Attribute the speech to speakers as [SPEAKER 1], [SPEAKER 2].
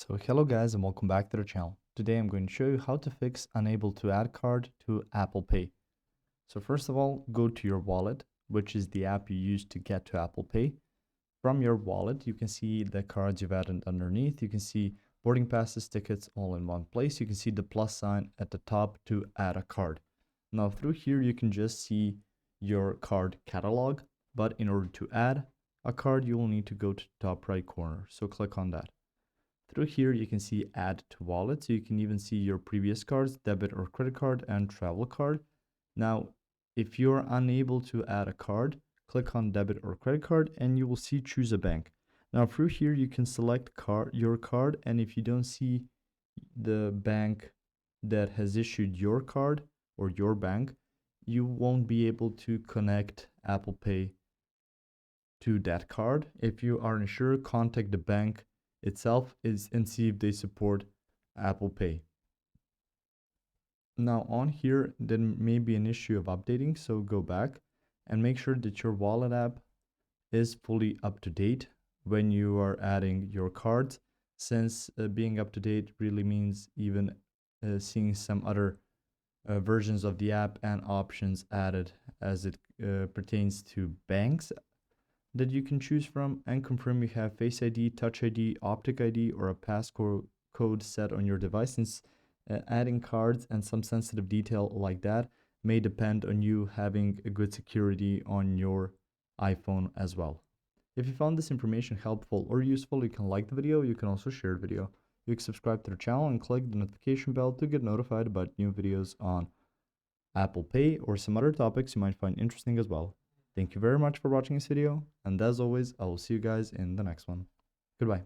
[SPEAKER 1] So hello guys and welcome back to the channel. Today I'm going to show you how to fix unable to add card to Apple Pay. So first of all, go to your wallet, which is the app you use to get to Apple Pay. From your wallet, you can see the cards you've added underneath. You can see boarding passes, tickets all in one place. You can see the plus sign at the top to add a card. Now through here, you can just see your card catalog, but in order to add a card, you will need to go to the top right corner. So click on that. Through here, you can see add to wallet. So you can even see your previous cards, debit or credit card and travel card. Now, if you're unable to add a card, click on debit or credit card and you will see choose a bank. Now through here, you can select your card. And if you don't see the bank that has issued your card or your bank, you won't be able to connect Apple Pay to that card. If you are unsure, contact the bank itself and see if they support Apple Pay. Now on here, there may be an issue of updating, so go back and make sure that your wallet app is fully up to date when you are adding your cards, since being up to date really means even seeing some other versions of the app and options added as it pertains to banks that you can choose from, and confirm you have Face ID, Touch ID, Optic ID, or a passcode set on your device, since adding cards and some sensitive detail like that may depend on you having a good security on your iPhone as well. If you found this information helpful or useful, you can like the video. You can also share the video. You can subscribe to the channel and click the notification bell to get notified about new videos on Apple Pay or some other topics you might find interesting as well. Thank you very much for watching this video, and as always, I will see you guys in the next one. Goodbye.